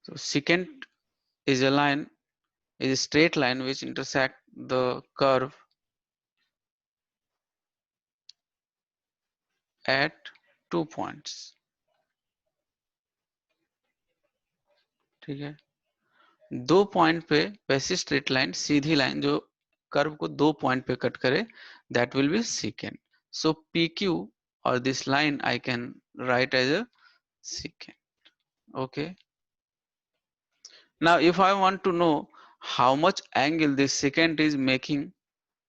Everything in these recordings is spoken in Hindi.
So secant is a line, is a straight line which intersect the curve at 2 points. ठीक है, 2 पॉइंट पे वैसी स्ट्रेट लाइन, सीधी लाइन जो कर्व को 2 पॉइंट पे कट करे, that will be secant. So PQ or this line I can write as a secant. Okay. Now if I want to know how much angle this secant is making,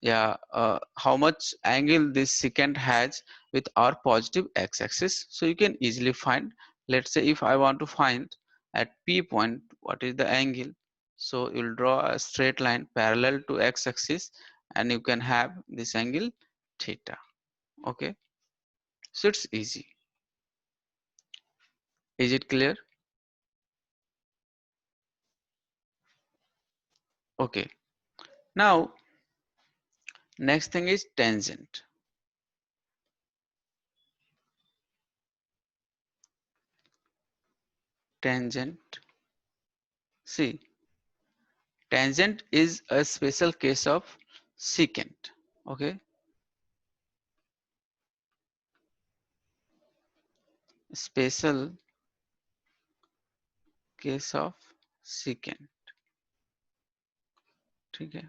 how much angle this secant has with our positive x-axis, so you can easily find. Let's say if I want to find at P point what is the angle, so you'll draw a straight line parallel to x-axis and you can have this angle theta. Okay, so it's easy. Is it clear? Okay, now next thing is tangent. Tangent, see, tangent is a special case of secant. Okay, special case of secant. ठीक है,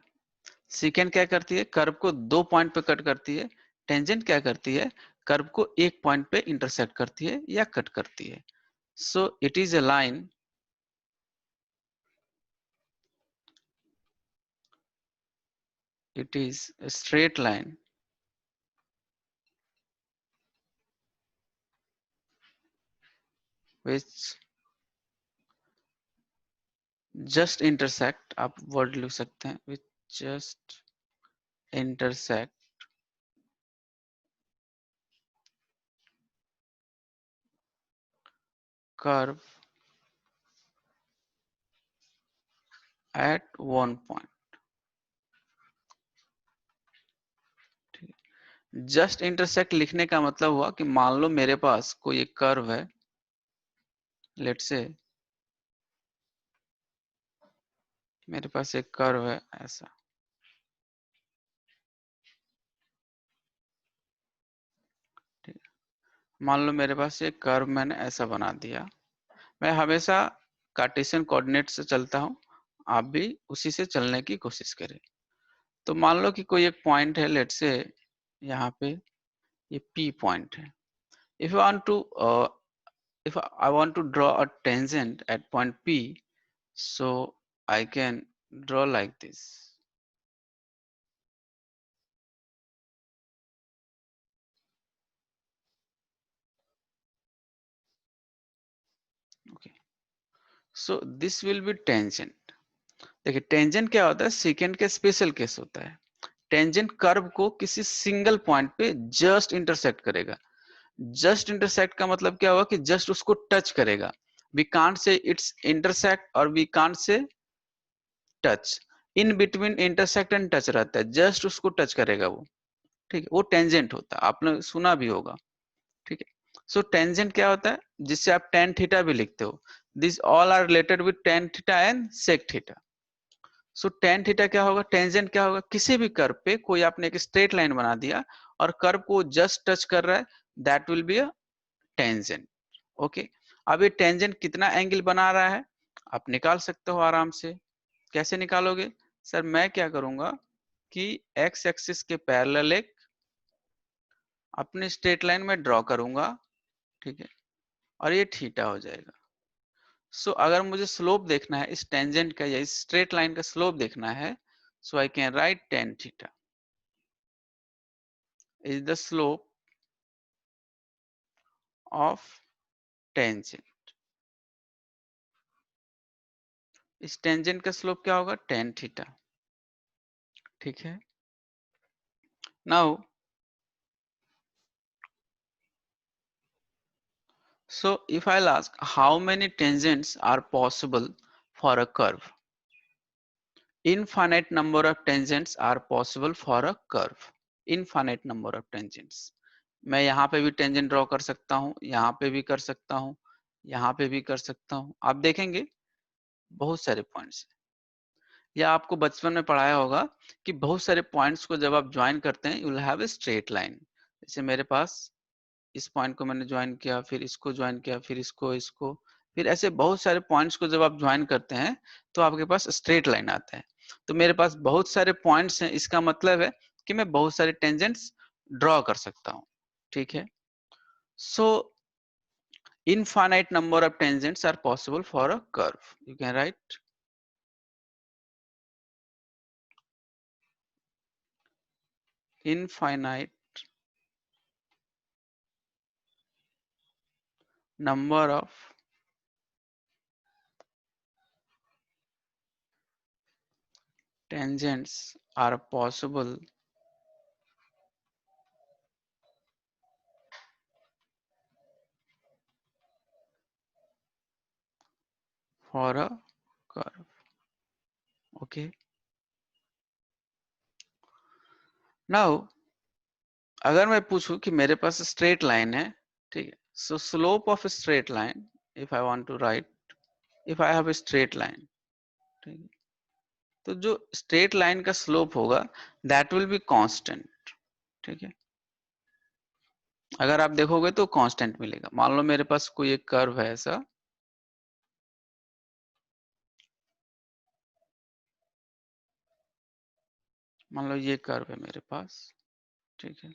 secant क्या करती है, कर्व को 2 पॉइंट पे कट करती है. टेंजेंट क्या करती है, कर्व को 1 पॉइंट पे इंटरसेक्ट करती है या कट करती है. So it is a line, it is a straight line which just intersect, आप वर्ड लिख सकते हैं, which just intersect curve at one point. Just intersect लिखने का मतलब हुआ कि मान लो मेरे पास कोई एक कर्व है, लेट्स से मेरे पास एक कर्व है ऐसा, ठीक, मान लो मेरे पास एक कर्व मैंने ऐसा बना दिया. मैं हमेशा कार्टेशियन कोऑर्डिनेट से चलता हूं, आप भी उसी से चलने की कोशिश करें. तो मान लो कि कोई एक पॉइंट है, लेट्स से यहाँ पे ये P पॉइंट है. If you want to if I want to draw a tangent at point P, so I can draw like this. Okay, so this will be tangent. देखिए टेंजेंट क्या होता है, सेकेंड के स्पेशल केस होता है. टेंजेंट कर्व को किसी सिंगल पॉइंट पे जस्ट इंटरसेक्ट करेगा. जस्ट इंटरसेक्ट का मतलब क्या होगा कि जस्ट उसको टच करेगा. We can't say it's intersect और we can't say touch, in between intersect and touch रहता है, जस्ट उसको टच करेगा वो. ठीक है, वो टेंजेंट होता है, आपने सुना भी होगा. ठीक है, सो टेंजेंट क्या होता है, जिससे आप टेन थीटा भी लिखते हो. This all are related with tan theta and sec theta. So tan theta क्या होगा, टेंजेंट क्या होगा, किसी भी कर्व पे कोई आपने एक स्ट्रेट लाइन बना दिया और कर्व को जस्ट टच कर रहा है, that will be a tangent. Okay, अब ये टेंजेंट कितना एंगल बना रहा है आप निकाल सकते हो आराम से. कैसे निकालोगे सर, मैं क्या करूंगा कि एक्स एक्सिस के पैरेलल एक अपने स्ट्रेट लाइन में ड्रॉ करूंगा. ठीक है, और ये थीटा हो जाएगा. सो अगर मुझे स्लोप देखना है इस टेंजेंट का या इस स्ट्रेट लाइन का स्लोप देखना है, so I can write tan theta is the slope of tangent. इस टेंजेंट का स्लोप क्या होगा, टेन थीटा. ठीक है, now so if I'll ask how many tangents are possible for a curve, infinite number of tangents are possible for a curve. infinite number of tangents, मैं यहाँ पे भी टेंजेंट ड्रॉ कर सकता हूँ, यहाँ पे भी कर सकता हूँ, यहाँ पे भी कर सकता हूँ. आप देखेंगे बहुत सारे पॉइंट्स। या आपको बचपन में पढ़ाया होगा कि बहुत सारे पॉइंट्स को जब आप ज्वाइन करते हैं, you will have a straight line. जैसे मेरे पास इस पॉइंट को मैंने ज्वाइन किया, फिर इसको ज्वाइन किया, फिर इसको, फिर ऐसे बहुत सारे पॉइंट्स को जब आप ज्वाइन करते हैं तो आपके पास स्ट्रेट लाइन आता है। तो मेरे पास बहुत सारे पॉइंट्स हैं, इसका मतलब है कि मैं बहुत सारे टेंजेंट्स ड्रॉ कर सकता हूँ। ठीक है। सो infinite number of tangents are possible for a curve. You can write infinite number of tangents are possible for a curve. Okay. Now अगर मैं पूछूं कि मेरे पास स्ट्रेट लाइन है, ठीक है, so slope of straight line, if I want to write, if I have a straight line, ठीक है, तो जो स्ट्रेट लाइन का स्लोप होगा दैट विल बी कांस्टेंट। ठीक है। अगर आप देखोगे तो कांस्टेंट मिलेगा। मान लो मेरे पास कोई एक कर्व है ऐसा, मान लो ये कर्व है मेरे पास, ठीक है,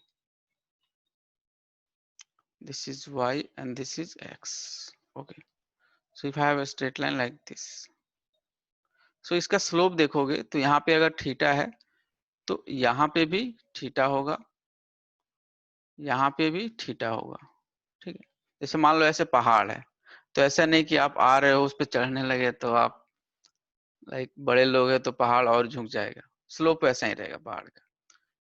this is y and this is x. Okay, so if I have a straight line like this, so इसका स्लोप देखोगे तो यहाँ पे अगर थीटा है तो यहाँ पे भी थीटा होगा, यहाँ पे भी थीटा होगा। ठीक है। जैसे मान लो ऐसे पहाड़ है, तो ऐसा नहीं कि आप आ रहे हो उस पर चढ़ने लगे तो आप, लाइक बड़े लोग हैं तो पहाड़ और झुक जाएगा, स्लोप ऐसा ही रहेगा पहाड़ का।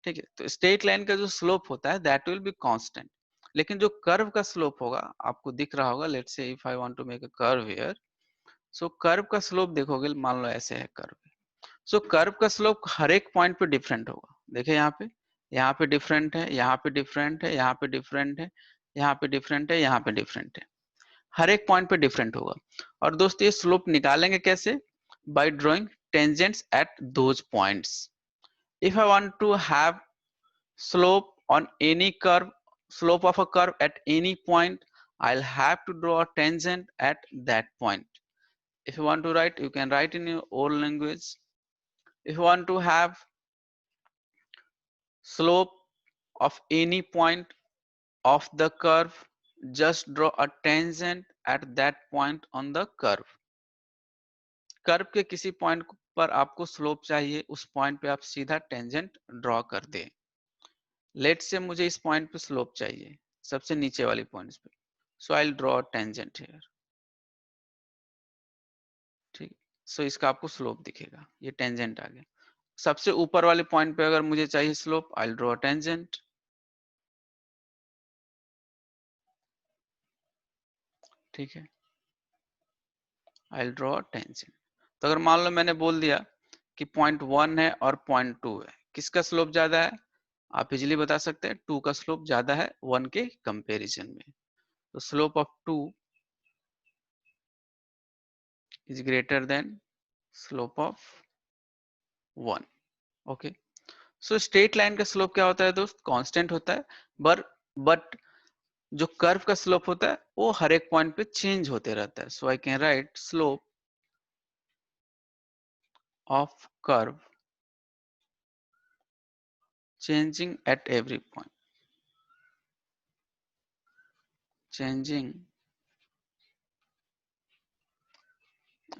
ठीक है। तो स्ट्रेट लाइन का जो स्लोप होता है दैट विल बी कांस्टेंट। लेकिन जो कर्व का स्लोप होगा आपको दिख रहा होगा, let's say if I want to make a curve here, so curve का स्लोप देखोगे, मान लो ऐसे है कर्व, सो कर्व का स्लोप हर एक पॉइंट पे डिफरेंट होगा। देखिए यहाँ पे डिफरेंट है, यहाँ पे डिफरेंट है, यहाँ पे डिफरेंट है, यहाँ पे डिफरेंट है, यहाँ पे डिफरेंट है, हर एक पॉइंट पे डिफरेंट होगा। और दोस्तों ये स्लोप निकालेंगे कैसे? By drawing tangents at those points. If I want to have slope on any curve, slope of a curve at any point, I'll have to draw a tangent at that point. If you want to write, you can write in your own language. If you want to have slope of any point of the curve, just draw a tangent at that point on the curve. Curve के किसी पॉइंट पर आपको स्लोप चाहिए, उस पॉइंट पे आप सीधा टेंजेंट ड्रॉ कर दें। लेट से मुझे इस पॉइंट पे स्लोप चाहिए, सबसे नीचे वाली पॉइंट्स पे, so I will draw tangent here. ठीक, सो इसका आपको स्लोप दिखेगा, ये टेंजेंट आ गया। सबसे ऊपर वाले पॉइंट पे अगर मुझे चाहिए slope, I will draw tangent. ठीक है, आई विल ड्रॉ टेंजेंट। तो अगर मान लो मैंने बोल दिया कि पॉइंट 1 है और पॉइंट 2 है, किसका स्लोप ज्यादा है? आप इजिली बता सकते हैं 2 का स्लोप ज्यादा है 1 के कंपैरिजन में। तो slope of 2 is greater than slope of 1। Okay, so straight line का स्लोप क्या होता है दोस्त? कांस्टेंट होता है। बट जो कर्व का स्लोप होता है वो हर एक पॉइंट पे चेंज होते रहता है। So I can write slope of curve changing at every point, changing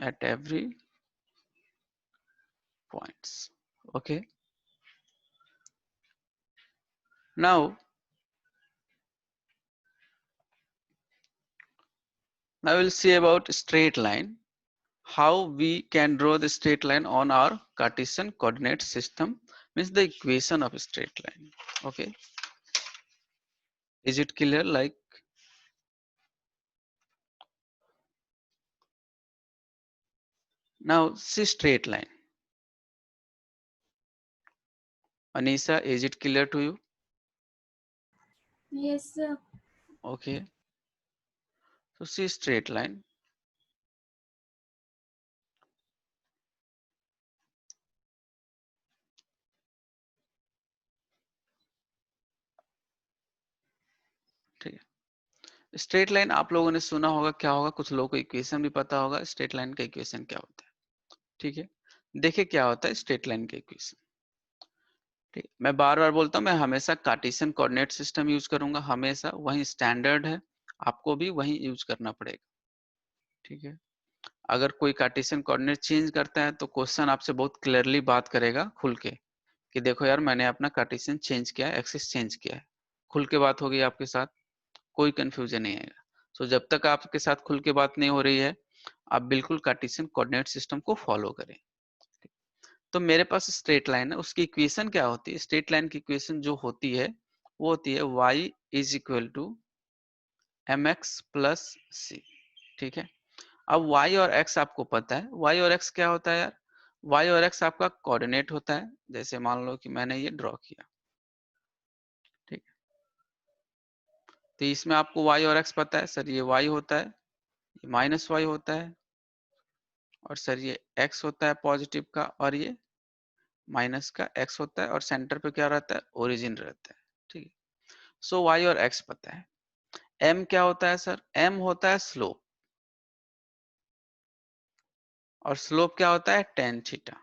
at every points. Okay, now we'll see about straight line, how we can draw the straight line on our Cartesian coordinate system, means the equation of a straight line. Okay, is it clear? Like, now see straight line. Anisha, is it clear to you? Yes, sir. Okay, so see straight line. Straight line आप लोगों ने सुना होगा क्या होगा, कुछ लोगों को इक्वेशन भी पता होगा स्ट्रेट लाइन का इक्वेशन क्या होता है। ठीक है, देखिए क्या होता है स्ट्रेट लाइन का इक्वेशन। ठीक, मैं बार बार बोलता हूँ, मैं हमेशा कार्टेशियन कोऑर्डिनेट सिस्टम यूज करूंगा, हमेशा वही स्टैंडर्ड है, आपको भी वही यूज करना पड़ेगा। ठीक है, अगर कोई कार्टेशियन कोऑर्डिनेट चेंज करता है तो क्वेश्चन आपसे बहुत क्लियरली बात करेगा खुल के कि देखो यार मैंने अपना कार्टेशियन चेंज किया है, एक्सिस चेंज किया है, खुल के बात होगी आपके साथ, कोई कंफ्यूजन नहीं आएगा। सो जब तक आपके साथ खुल के बात नहीं हो रही है, आप बिल्कुल कार्टेशियन कोऑर्डिनेट सिस्टम को फॉलो करें। तो मेरे पास स्ट्रेट लाइन है, उसकी इक्वेशन क्या होती है, स्ट्रेट लाइन की इक्वेशन जो होती है वो होती है y is equal to mx plus c। ठीक है, अब y और x आपको पता है, y और x क्या होता है यार, y और x आपका कोऑर्डिनेट होता है, जैसे मान लो कि मैंने ये ड्रॉ किया। ठीक है, तो इसमें आपको y और x पता है, सर ये y होता है, ये माइनस y होता है, और सर ये x होता है पॉजिटिव का, और ये माइनस का x होता है, और सेंटर पे क्या रहता है, ओरिजिन रहता है। ठीक है, सो y और x पता है। m क्या होता है सर, m होता है स्लोप, और स्लोप क्या होता है, टेन थीटा।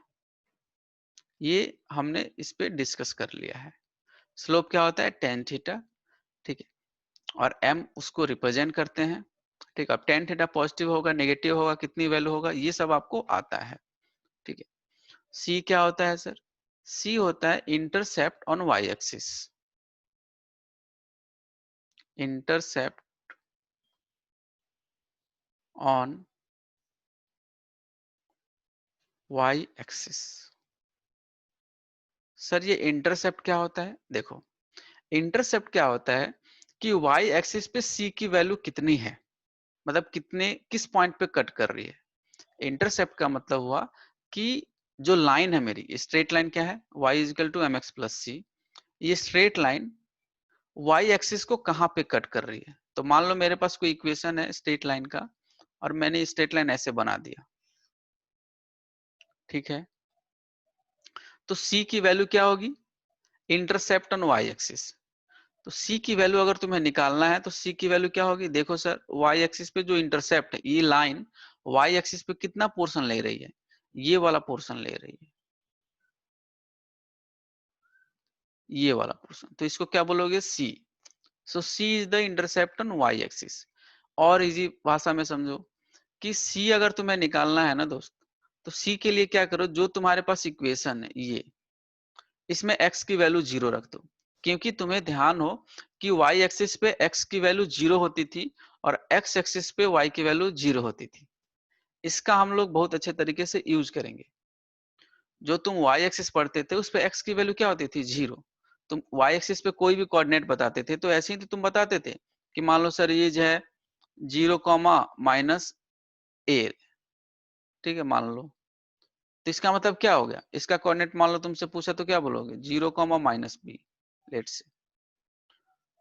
ये हमने इस पे डिस्कस कर लिया है, स्लोप क्या होता है, टेन थीटा। ठीक है, और m उसको रिप्रेजेंट करते हैं। ठीक है, अब टेन थीटा पॉजिटिव होगा, नेगेटिव होगा, कितनी वैल्यू होगा, ये सब आपको आता है। ठीक है, c क्या होता है सर, c होता है intercept on y axis, intercept on y axis. Sir ये इंटरसेप्ट क्या होता है, देखो इंटरसेप्ट क्या होता है कि y एक्सिस पे c की वैल्यू कितनी है, मतलब कितने किस पॉइंट पे कट कर रही है। इंटरसेप्ट का मतलब हुआ कि जो लाइन है मेरी, स्ट्रेट लाइन क्या है, y is equal to M x plus c, ये स्ट्रेट लाइन y एक्सिस को कहाँ पे कट कर रही है। तो मान लो मेरे पास कोई इक्वेशन है स्ट्रेट लाइन का, और मैंने स्ट्रेट लाइन ऐसे बना दिया। ठीक है, तो c की वैल्यू क्या होगी, इंटरसेप्ट ऑन y एक्सिस। तो c की वैल्यू अगर तुम्हें निकालना है तो c की वैल्यू क्या होगी, देखो सर y एक्सिस पे जो इंटरसेप्ट है, ये लाइन y एक्सिस पे कितना पोर्शन ले रही है, ये वाला पोर्शन ले रही है, ये वाला पोर्शन, तो इसको क्या बोलोगे, c। So c is the intercept on y axis. और इजी भाषा में समझो कि c अगर तुम्हें निकालना है ना दोस्त, तो c के लिए क्या करो, जो तुम्हारे पास इक्वेशन है ये, इसमें x की वैल्यू 0 रख दो, क्योंकि तुम्हें ध्यान हो कि y एक्सिस पे x की वैल्यू 0 होती थी, और x एक्सिस पे y की वैल्यू 0 होती थी। इसका हम लोग बहुत अच्छे तरीके से यूज करेंगे। जो तुम y एक्सिस पढ़ते थे उस पे x की वैल्यू क्या होती थी, 0। तुम y एक्सिस पे कोई भी कोऑर्डिनेट बताते थे तो ऐसे ही तो तुम बताते थे कि मान लो सर ये जो है 0, -a। ठीक है, मान लो, तो इसका मतलब क्या हो गया, इसका कोऑर्डिनेट मान लो तुमसे पूछा तो क्या बोलोगे, 0, -b, लेट से।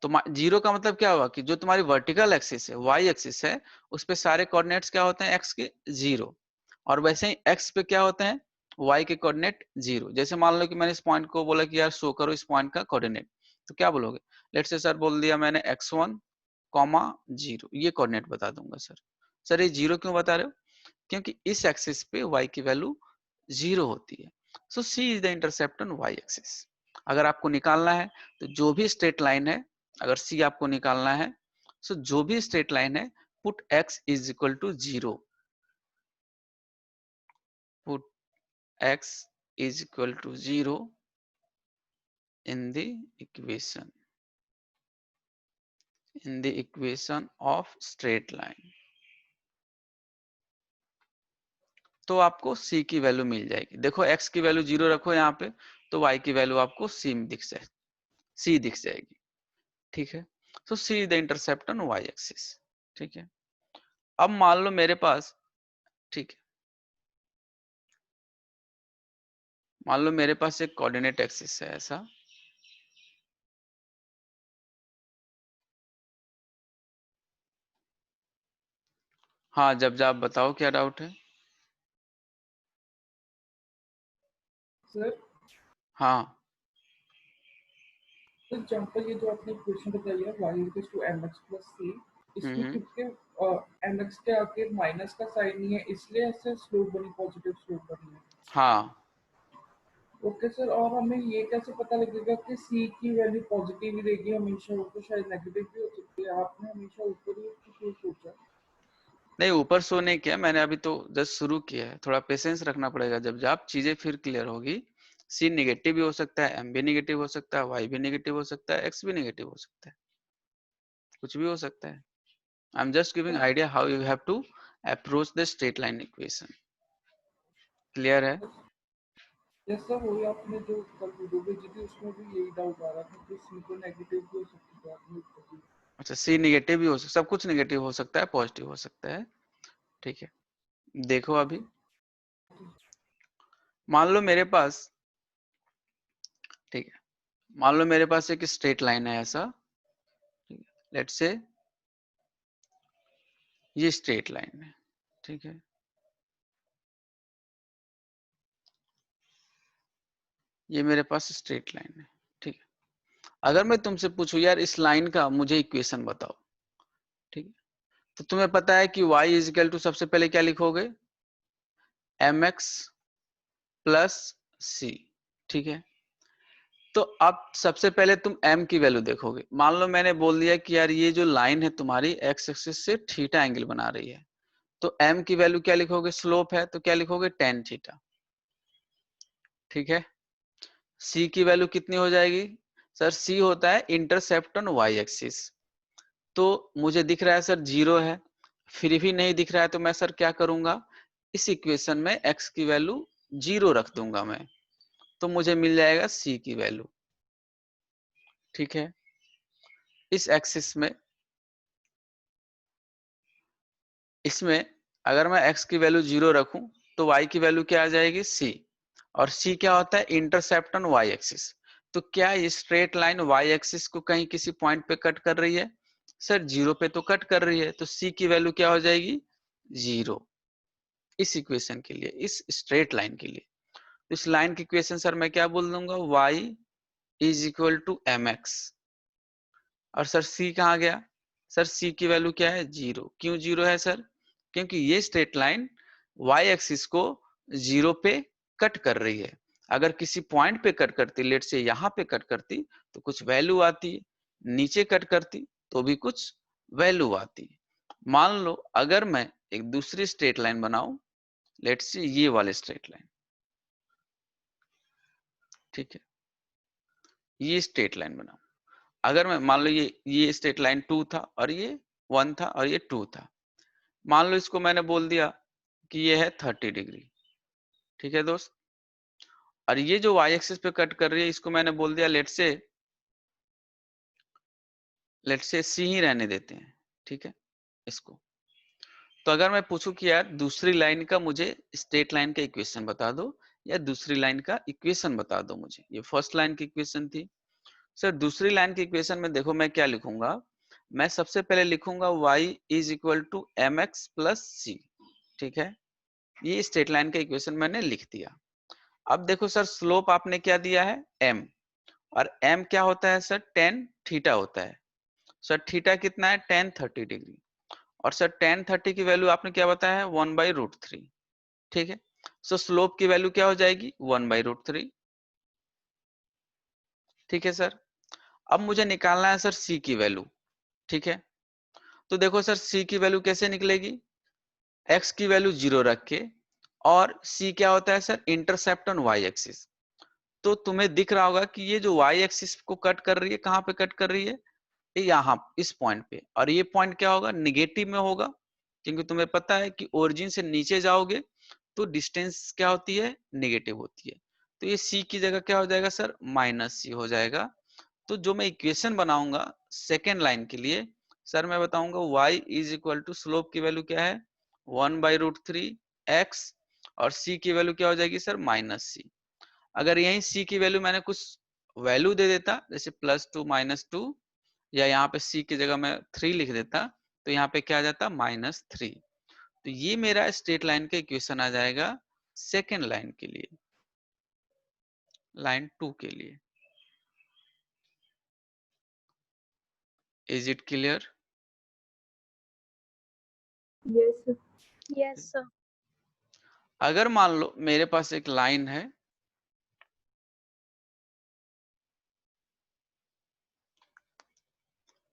तो 0 का मतलब क्या हुआ कि जो तुम्हारी वर्टिकल एक्सिस है, y एक्सिस है, उस पे सारे कोऑर्डिनेट्स क्या होते हैं, x के 0। और वैसे ही x पे क्या होते हैं, y के कोऑर्डिनेट 0। जैसे मान लो कि मैंने इस पॉइंट को बोला कि यार शो करो इस पॉइंट का कोऑर्डिनेट, तो क्या बोलोगे, लेट से सर बोल दिया मैंने x1, 0, ये कोऑर्डिनेट बता दूंगा सर। सर ये 0 क्यों बता रहे हो, क्योंकि इस एक्सिस पे y की वैल्यू 0 होती है। सो c is the intercept on y axis. अगर आपको निकालना है तो जो भी स्ट्रेट लाइन है, अगर c आपको निकालना है, सो जो भी स्ट्रेट लाइन है, put x is equal to 0, put x is equal to 0 in the equation, in the equation of straight line, तो आपको c की वैल्यू मिल जाएगी। देखो x की वैल्यू 0 रखो यहाँ पे, तो y की वैल्यू आपको c में दिख जाएगी, c दिख जाएगी। ठीक है, तो c is the intercept on y axis. ठीक है, अब मान लो मेरे पास, ठीक है, मान लो मेरे पास एक कोऑर्डिनेट एक्सिस है ऐसा, हाँ जब आप बताओ क्या डाउट है। सर हाँ एग्जांपल ये जो आपने क्वेश्चन बताया y equals to mx plus c, इसमें हम्म। क्योंकि mx के आगे माइनस का साइन ही है, इसलिए ऐसे स्लोप बनी, पॉजिटिव स्लोप बनी है। हाँ, ओके सर, और हमें ये कैसे पता लगेगा कि सी की वैल्यू पॉजिटिव ही देगी हमेशा? वो तो शायद नेगेटिव भी हो सकती है, आपने हमेशा ऊपर ही क्यों सोचा? नहीं ऊपर शो नहीं किया मैंने, अभी तो जस्ट शुरू किया है, थोड़ा पेशेंस रखना पड़ेगा। जब आप चीजें फिर क्लियर होगी, सी निगेटिव भी हो सकता है, एम भी निगेटिव हो सकता है, वाई भी निगेटिव हो सकता है, एक्स भी निगेटिव हो सकता है, कुछ भी हो सकता है। I am just giving idea how you have to approach the straight line equation. Clear है? यस सर, वही आपने जो कल वीडियो भेजी थी उसमें भी यही डाउट आ रहा था कि सी तो नेगेटिव भी हो सकती है, आपने ऊपर भी। अच्छा, सी निगेटिव भी हो सकता, सब कुछ निगेटिव हो सकता है, पॉजिटिव हो सकता है। ठीक है, देखो अभी मान लो मेरे पास, ठीक है, मान लो मेरे पास एक स्ट्रेट लाइन है ऐसा, लेट्स से ये स्ट्रेट लाइन है, ठीक है, ये मेरे पास स्ट्रेट लाइन है, ठीक है। अगर मैं तुमसे पूछूं यार इस लाइन का मुझे इक्वेशन बताओ, ठीक है, तो तुम्हें पता है कि y इज इक्वल टू सबसे पहले क्या लिखोगे, mx प्लस सी, ठीक है। तो अब सबसे पहले तुम m की वैल्यू देखोगे। मान लो मैंने बोल दिया कि यार ये जो लाइन है तुम्हारी x एक्सिस से थीटा एंगल बना रही है, तो m की वैल्यू क्या लिखोगे, स्लोप है तो क्या लिखोगे, टेन थीटा, ठीक है। c की वैल्यू कितनी हो जाएगी, सर c होता है इंटरसेप्ट ऑन y एक्सिस, तो मुझे दिख रहा है सर जीरो है, फिर भी नहीं दिख रहा है तो मैं सर क्या करूंगा, इस इक्वेशन में x की वैल्यू जीरो रख दूंगा मैं, तो मुझे मिल जाएगा c की वैल्यू, ठीक है। इस एक्सिस में, इसमें अगर मैं x की वैल्यू जीरो रखूं तो y की वैल्यू क्या आ जाएगी, c, और c क्या होता है, इंटरसेप्ट ऑन y एक्सिस। तो क्या ये स्ट्रेट लाइन y एक्सिस को कहीं किसी पॉइंट पे कट कर रही है, सर जीरो पे तो कट कर रही है, तो c की वैल्यू क्या हो जाएगी, जीरो। इस इक्वेशन के लिए, इस स्ट्रेट लाइन के लिए, इस लाइन की इक्वेशन सर मैं क्या बोल दूंगा, y is equal to M X, और सर c कहाँ गया, सर c की वैल्यू क्या है, जीरो। क्यों जीरो है सर, क्योंकि ये स्ट्रेट लाइन y एक्सिस को जीरो पे कट कर रही है। अगर किसी पॉइंट पे कट करती, लेट से यहाँ पे कट करती तो कुछ वैल्यू आती, नीचे कट करती तो भी कुछ वैल्यू आती। मान लो अगर मैं एक दूसरी स्ट्रेट लाइन बनाऊं, लेट से ये वाले स्ट्रेट लाइन, ठीक है, ये स्ट्रेट लाइन बनाऊं, अगर मैं मान लो ये स्ट्रेट लाइन टू था और ये वन था और ये टू था, मान लो इसको मैंने बोल दिया कि ये है 30 डिग्री, ठीक है दोस्त, और ये जो y एक्सिस पे कट कर रही है इसको मैंने बोल दिया लेट से c ही रहने देते हैं, ठीक है इसको। तो अगर मैं पूछूं कि यार दूसरी लाइन का मुझे स्ट्रेट लाइन का इक्वेशन बता दो, या दूसरी लाइन का इक्वेशन बता दो मुझे, ये फर्स्ट लाइन की इक्वेशन थी। सर दूसरी लाइन की इक्वेशन में देखो मैं क्या लिखूंगा, मैं सबसे पहले लिखूंगा y is equal to M x plus c, ठीक है। ये स्ट्रेट लाइन का इक्वेशन मैंने लिख दिया। अब देखो सर स्लोप आपने क्या दिया है, m, और m क्या होता है सर, टेन थीटा होता है। सर थीटा कितना है, टेन 30 डिग्री, और सर टेन 30 की वैल्यू आपने क्या बताया है, 1/√3, ठीक है। सो स्लोप की वैल्यू क्या हो जाएगी, 1/√3, ठीक है सर। अब मुझे निकालना है सर c की वैल्यू, ठीक है। तो देखो सर c की वैल्यू कैसे निकलेगी, x की वैल्यू जीरो रख के, और c क्या होता है sir, intercept on y axis. तो तुम्हें दिख रहा होगा कि ये जो y एक्सिस को कट कर रही है, कहाँ पे कट कर रही है, ये यहाँ इस पॉइंट पे, और ये पॉइंट क्या होगा, निगेटिव में होगा, क्योंकि तुम्हें पता है कि ओरिजिन से नीचे जाओगे तो डिस्टेंस क्या होती है, नेगेटिव होती है। तो ये c की जगह क्या हो जाएगा सर, -c हो जाएगा। तो जो मैं इक्वेशन बनाऊंगा सेकेंड लाइन के लिए, सर मैं बताऊंगा y is equal to, slope की वैल्यू क्या है, 1/√3 x, और c की वैल्यू क्या हो जाएगी सर, -c। अगर यही c की वैल्यू मैंने कुछ वैल्यू दे देता, जैसे +2 -2, या यहाँ पे c की जगह मैं 3 लिख देता, तो यहाँ पे क्या आ जाता, -3। तो ये मेरा स्ट्रेट लाइन का इक्वेशन आ जाएगा सेकेंड लाइन के लिए, लाइन 2 के लिए। Is it clear? Yes, sir. Yes, sir. अगर मान लो मेरे पास एक लाइन है,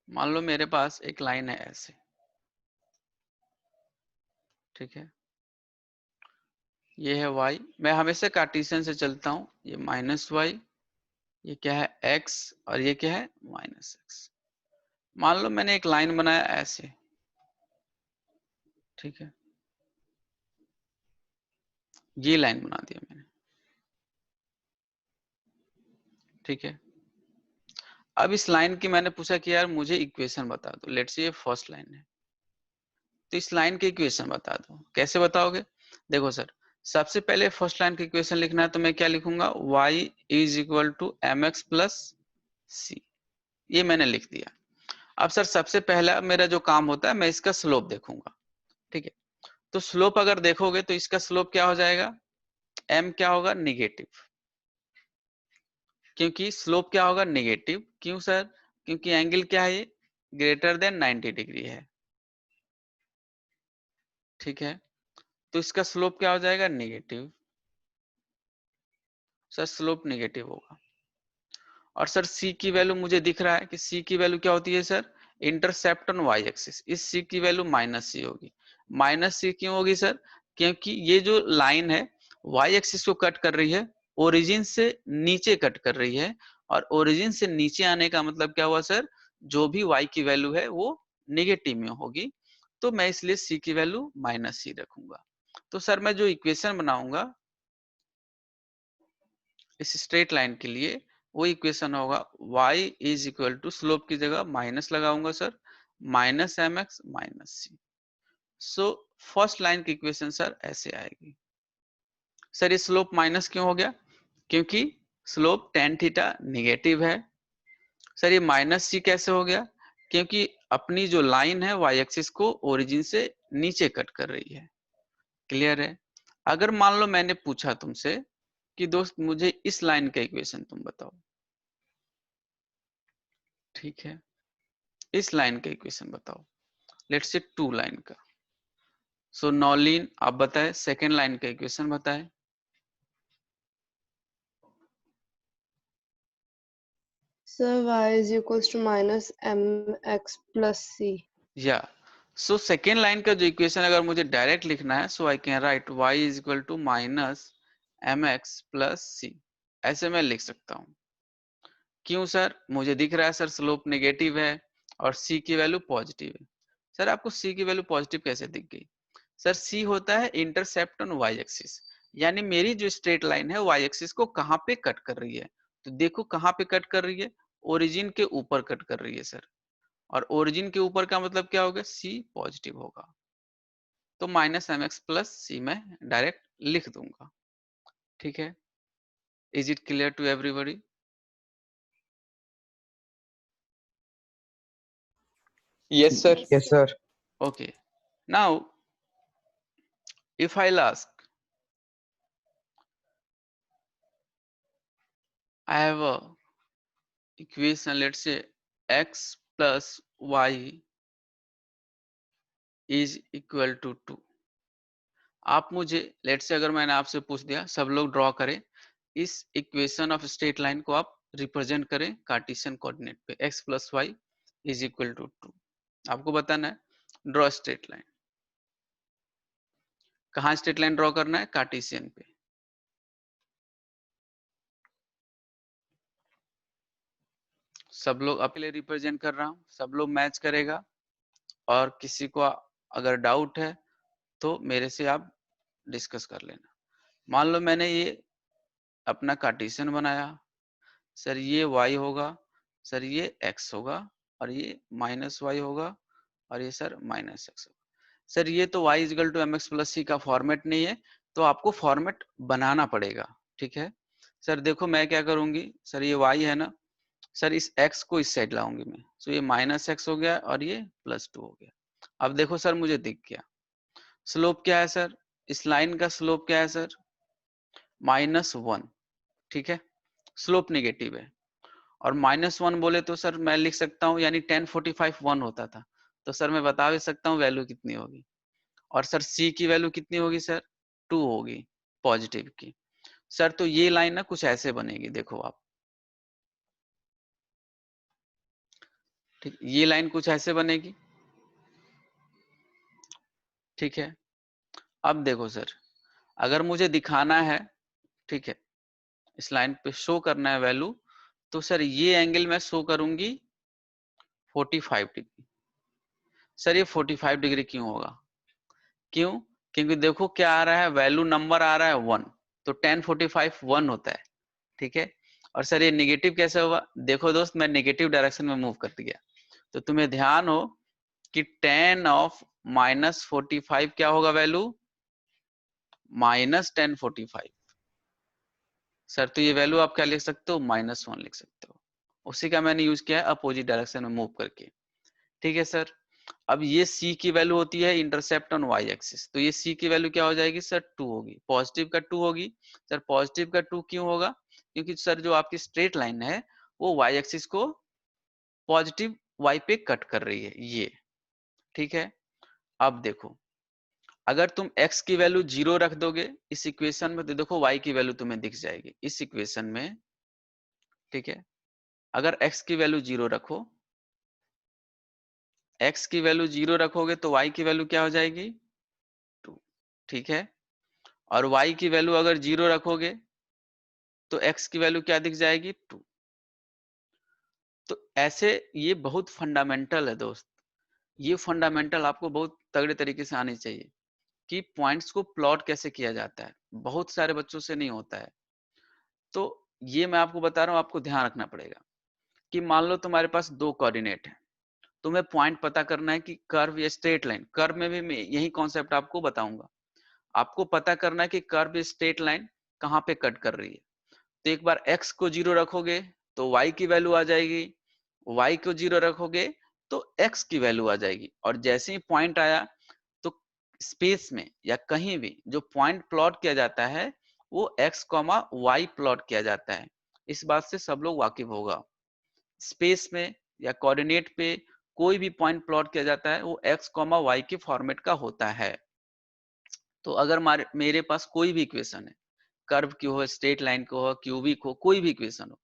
मान लो मेरे पास एक लाइन है ऐसे, ठीक है, ये है y, मैं हमेशा कार्टेशियन से चलता हूं, ये माइनस वाई, ये क्या है x, और ये क्या है माइनस एक्स। मान लो मैंने एक लाइन बनाया ऐसे, ठीक है, ये लाइन बना दिया मैंने, ठीक है। अब इस लाइन की मैंने पूछा कि यार मुझे इक्वेशन बता दो, लेट्स से ये फर्स्ट लाइन है, तो इस लाइन की इक्वेशन बता दो। कैसे बताओगे? देखो सर, सबसे पहले फर्स्ट लाइन की इक्वेशन लिखना है, तो मैं क्या लिखूंगा, y is equal to M x plus c, ये मैंने लिख दिया। अब सर सबसे पहला मेरा जो काम होता है, मैं इसका स्लोप देखूंगा, ठीक है। तो स्लोप अगर देखोगे तो इसका स्लोप क्या हो जाएगा, m क्या होगा, निगेटिव, क्योंकि स्लोप क्या होगा, निगेटिव। क्यों सर? क्योंकि एंगल क्या है, ये ग्रेटर देन 90 डिग्री है, ठीक है। तो इसका स्लोप क्या हो जाएगा, निगेटिव। सर स्लोप निगेटिव होगा। और सर c की वैल्यू मुझे दिख रहा है कि c की वैल्यू क्या होती है sir, intercept on y axis, इस c की वैल्यू माइनस सी होगी। माइनस सी क्यों होगी सर? क्योंकि ये जो लाइन है y एक्सिस को कट कर रही है, ओरिजिन से नीचे कट कर रही है, और ओरिजिन से नीचे आने का मतलब क्या हुआ सर, जो भी y की वैल्यू है वो नेगेटिव में होगी, तो मैं इसलिए c की वैल्यू माइनस सी रखूंगा। तो सर मैं जो इक्वेशन बनाऊंगा इस स्ट्रेट लाइन के लिए, वो इक्वेशन होगा y is equal to, slope की जगह माइनस लगाऊंगा sir, minus M x minus c. So first line की इक्वेशन सर ऐसे आएगी। सर ये स्लोप माइनस क्यों हो गया? क्योंकि स्लोप टेन थीटा निगेटिव है। सर ये माइनस सी कैसे हो गया? क्योंकि अपनी जो लाइन है y एक्सिस को ओरिजिन से नीचे कट कर रही है। क्लियर है? अगर मान लो मैंने पूछा तुमसे कि दोस्त मुझे इस लाइन का इक्वेशन तुम बताओ, ठीक है, इस लाइन का इक्वेशन बताओ, लेट्स से टू लाइन का। सो नॉलिन आप बताएं, सेकेंड लाइन का इक्वेशन बताएं। Sir, y is equals to minus mx plus c. या सो सेकेंड लाइन का जो इक्वेशन अगर मुझे डायरेक्ट लिखना है, so I can write y is equal to minus M x plus c, ऐसे मैं लिख सकता हूँ। क्यों सर? मुझे दिख रहा है सर स्लोप नेगेटिव है और c की वैल्यू पॉजिटिव है। सर आपको c की वैल्यू पॉजिटिव कैसे दिख गई? सर c होता है इंटरसेप्ट ऑन y एक्सिस, यानी मेरी जो स्ट्रेट लाइन है y एक्सिस को कहाँ पे कट कर रही है, तो देखो कहाँ पे कट कर रही है, ओरिजिन के ऊपर कट कर रही है सर, और ओरिजिन के ऊपर का मतलब क्या होगा, c पॉजिटिव होगा, तो minus M x plus C मैं डायरेक्ट लिख दूंगा, ठीक है। Is it clear to everybody? Yes, sir. Yes, sir. Okay, now if I'll ask, I have a equation, let's say x plus y is equal to 2। आप मुझे लेट्स से अगर मैंने आपसे पूछ दिया सब लोग ड्रॉ करें, इस इक्वेशन ऑफ स्ट्रेट लाइन को आप रिप्रेजेंट करें कार्टेशियन कोऑर्डिनेट पे, x plus Y is equal to 2। आपको बताना है ड्रॉ स्ट्रेट लाइन। कहाँ स्ट्रेट लाइन ड्रॉ करना है? कार्टेशियन पे। सब लोग अपने लिए रिप्रेजेंट कर रहा हूँ, सब लोग मैच करेगा, और किसी को अगर डाउट है तो मेरे से आप डिस्कस कर लेना। मान लो मैंने ये अपना कार्टेशियन बनाया, सर ये y होगा, सर ये x होगा, और ये माइनस वाई होगा, और ये सर माइनस एक्स होगा। सर ये तो y is equal to M x plus c का फॉर्मेट नहीं है, तो आपको फॉर्मेट बनाना पड़ेगा, ठीक है। सर देखो मैं क्या करूंगी, सर ये y है ना, सर इस x को इस साइड लाऊंगी मैं, तो ये माइनस एक्स हो गया और ये प्लस 2 हो गया। अब देखो सर मुझे दिख गया स्लोप क्या है सर, इस लाइन का स्लोप क्या है सर, -1, ठीक है, स्लोप नेगेटिव है। और -1 बोले तो सर मैं लिख सकता हूँ, यानी 1045 1 होता था, तो सर मैं बता भी सकता हूँ वैल्यू कितनी होगी, और सर सी की वैल्यू कितनी होगी सर 2 होगी पॉजिटिव की। सर तो ये लाइन ना कुछ ऐसे बनेगी, देखो आप, ठीक, ये लाइन कुछ ऐसे बनेगी, ठीक है। अब देखो सर, अगर मुझे दिखाना है, ठीक है, इस लाइन पे शो करना है वैल्यू, तो सर ये एंगल मैं शो करूंगी 45 डिग्री। सर ये 45 डिग्री क्यों होगा? क्यों? क्योंकि देखो क्या आ रहा है, वैल्यू नंबर आ रहा है 1, तो 1045 1 होता है, ठीक है। और सर ये नेगेटिव कैसे हुआ? देखो दोस्त, मैं नेगेटिव डायरेक्शन में मूव कर दिया, तो तुम्हें ध्यान हो कि 10 ऑफ -45 क्या होगा वैल्यू? -1045। सर तो ये वैल्यू आप क्या लिख सकते हो? -1 लिख सकते हो। उसी का मैंने यूज किया है अपोजिट डायरेक्शन में मूव करके, ठीक है सर। अब ये c की वैल्यू होती है इंटरसेप्ट ऑन y एक्सिस, तो ये c की वैल्यू क्या हो जाएगी सर? 2 होगी, पॉजिटिव का 2 होगी। सर पॉजिटिव का 2 क्यों होगा? क्योंकि सर जो आपकी स्ट्रेट लाइन है वो y एक्सिस को पॉजिटिव y पे कट कर रही है, ये, ठीक है। अब देखो, अगर तुम x की वैल्यू 0 रख दोगे इस इक्वेशन में, तो देखो y की वैल्यू तुम्हें दिख जाएगी इस इक्वेशन में, ठीक है। अगर x की वैल्यू 0 रखो, x की वैल्यू 0 रखोगे तो y की वैल्यू क्या हो जाएगी? 2, ठीक है। और y की वैल्यू अगर 0 रखोगे तो x की वैल्यू क्या दिख जाएगी? 2। तो ऐसे ये बहुत फंडामेंटल है दोस्त, ये फंडामेंटल आपको बहुत तगड़े तरीके से आनी चाहिए कि पॉइंट्स को प्लॉट कैसे किया जाता है, बहुत सारे बच्चों से नहीं होता है। तो ये मैं आपको बता रहा हूँ, आपको ध्यान रखना पड़ेगा कि मान लो तुम्हारे पास 2 कोऑर्डिनेट है, तुम्हें पॉइंट पता करना है कि कर्व या स्ट्रेट लाइन, कर्व में भी मैं यही कॉन्सेप्ट आपको बताऊंगा। आपको पता करना है कि कर्व या स्ट्रेट लाइन कहाँ पे कट कर रही है। तो एक बार x को 0 रखोगे तो y की वैल्यू आ जाएगी, y को 0 रखोगे तो x की वैल्यू आ जाएगी। और जैसे ही पॉइंट आया तो स्पेस में या कहीं भी जो पॉइंट प्लॉट किया जाता है वो x, y प्लॉट किया जाता है। इस बात से सब लोग वाकिफ होगा। स्पेस में या कोऑर्डिनेट पे कोई भी पॉइंट प्लॉट किया जाता है वो x, y के फॉर्मेट का होता है। तो अगर मेरे पास कोई भी इक्वेशन है, कर्व की हो, स्ट्रेट लाइन को हो, क्यूबिक हो, कोई भी इक्वेशन हो,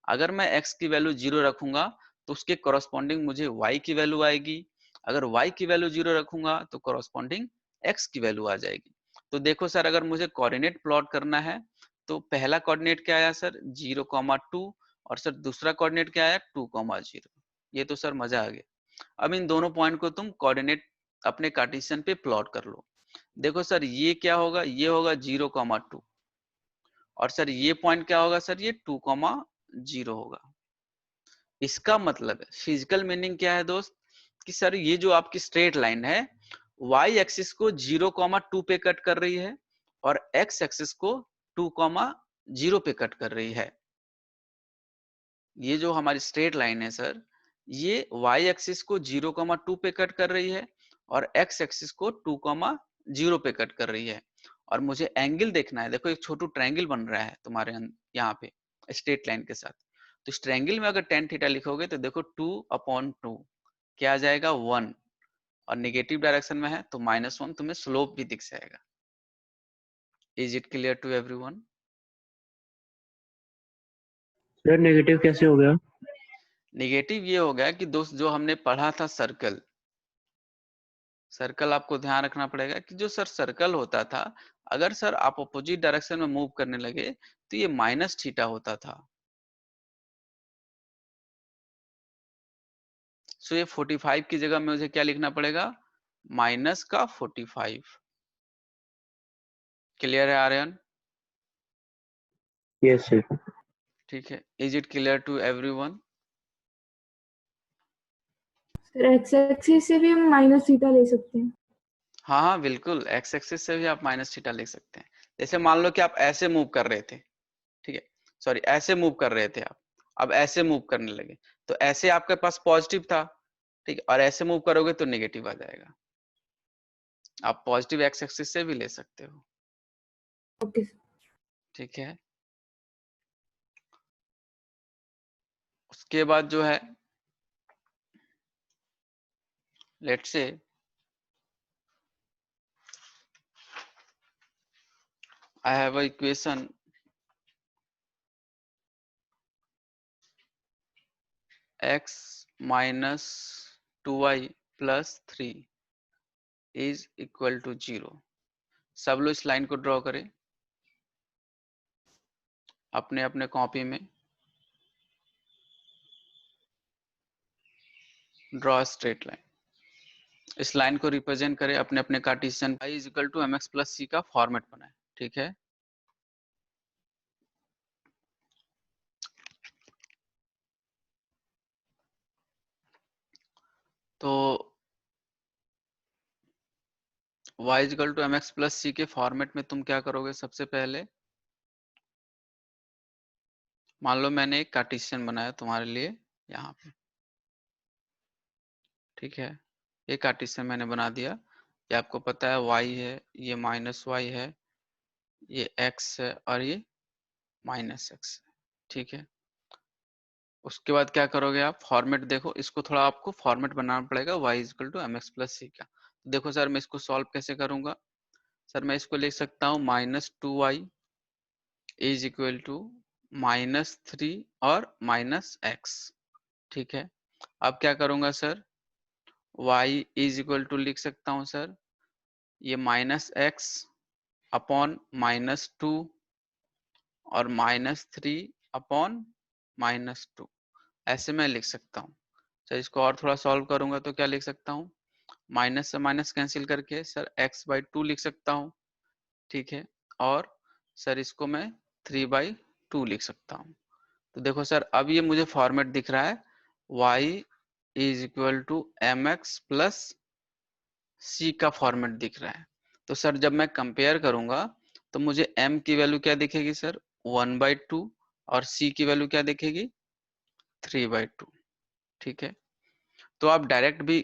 अगर मैं x की वैल्यू 0 रखूंगा तो उसके कॉरस्पॉन्डिंग मुझे y की वैल्यू आएगी। अगर y की वैल्यू 0 रखूंगा तो कॉरस्पॉन्डिंग x की वैल्यू आ जाएगी। तो देखो सर, अगर मुझे कोऑर्डिनेट प्लॉट करना है तो पहला कोऑर्डिनेट क्या आया सर? 0,2। और सर दूसरा कोऑर्डिनेट क्या आया? 2,0। ये तो सर मजा आ गया। अब इन दोनों पॉइंट को तुम कोऑर्डिनेट अपने कार्टेशियन पे प्लॉट कर लो। देखो सर ये क्या होगा? ये होगा 0,2। और सर ये पॉइंट क्या होगा सर? ये 2,0 होगा। इसका मतलब है, फिजिकल मीनिंग क्या है दोस्त, कि सर ये जो आपकी स्ट्रेट लाइन है y एक्सिस को 0,2 पे कट कर रही है और x एक्सिस को 2,0 पे कट कर रही है। ये जो हमारी स्ट्रेट लाइन है सर, ये y एक्सिस को 0,2 पे कट कर रही है और x एक्सिस को 2,0 पे कट कर रही है। और मुझे एंगल देखना है, देखो एक छोटू ट्रायंगल बन रहा है तुम्हारे यहाँ पे स्ट्रेट लाइन के साथ। तो इस ट्रायंगल में अगर tan थीटा लिखोगे तो देखो 2/2 क्या आ जाएगा? 1। और नेगेटिव डायरेक्शन में है तो -1, तुम्हें स्लोप भी दिख जाएगा। Is it clear to everyone? Sir negative कैसे हो गया? नेगेटिव ये हो गया कि दोस्त जो हमने पढ़ा था सर्कल, सर्कल आपको ध्यान रखना पड़ेगा कि जो सर सर्कल होता था, अगर सर आप अपोजिट डायरेक्शन में मूव करने लगे तो ये -θ होता था। सो ये 45 की जगह में मुझे क्या लिखना पड़ेगा? -45। क्लियर है आर्यन? Yes sir. ठीक है। Is it clear to everyone? Sir X axis से भी हम -θ ले सकते हैं। हाँ हाँ बिल्कुल, x एक्सिस से भी आप -θ लिख सकते हैं। जैसे मान लो कि आप ऐसे मूव कर रहे थे, ठीक है, सॉरी ऐसे मूव कर रहे थे आप, अब ऐसे मूव करने लगे तो ऐसे आपके पास पॉजिटिव था, ठीक है, और ऐसे मूव करोगे तो नेगेटिव आ जाएगा। आप पॉजिटिव x एक्सिस से भी ले सकते हो, ओके सर। ठीक है। उसके बाद जो है, let's say I have a equation x minus 2y plus 3 is equal to 0। सब लोग इस लाइन को ड्रॉ करें अपने अपने कॉपी में। Draw straight line. इस लाइन को रिप्रेजेंट करें अपने अपने Cartesian y is equal to mx plus c का फॉर्मेट बनाए। ठीक है, तो y is equal to mx plus c के फॉर्मेट में तुम क्या करोगे? सबसे पहले मान लो मैंने एक कार्टेशियन बनाया तुम्हारे लिए यहाँ पे। ठीक है, ये कार्टेशियन मैंने बना दिया। ये आपको पता है y है, ये माइनस वाई है, ये x है और ये माइनस x है। ठीक है, उसके बाद क्या करोगे आप? फॉर्मेट देखो, इसको थोड़ा आपको फॉर्मेट बनाना पड़ेगा y is equal to mx plus c का। देखो सर, मैं इसको सॉल्व कैसे करूंगा? सर मैं इसको लिख सकता हूँ -2y इज इक्वल टू -3 और -x। ठीक है, अब क्या करूंगा sir? y is equal to लिख सकता हूँ सर ये -x अपॉन -2 और -3 अपॉन -2, ऐसे मैं लिख सकता हूँ। सर इसको और थोड़ा सॉल्व करूंगा तो क्या लिख सकता हूँ? माइनस से माइनस कैंसिल करके सर x/2 लिख सकता हूँ। ठीक है, और सर इसको मैं 3/2 लिख सकता हूँ। तो देखो सर, अब ये मुझे फॉर्मेट दिख रहा है y is equal to mx plus c का फॉर्मेट दिख रहा है। तो सर जब मैं कंपेयर करूंगा तो मुझे m की वैल्यू क्या दिखेगी सर? 1/2 और c की वैल्यू क्या दिखेगी? 3/2। ठीक है, तो आप डायरेक्ट भी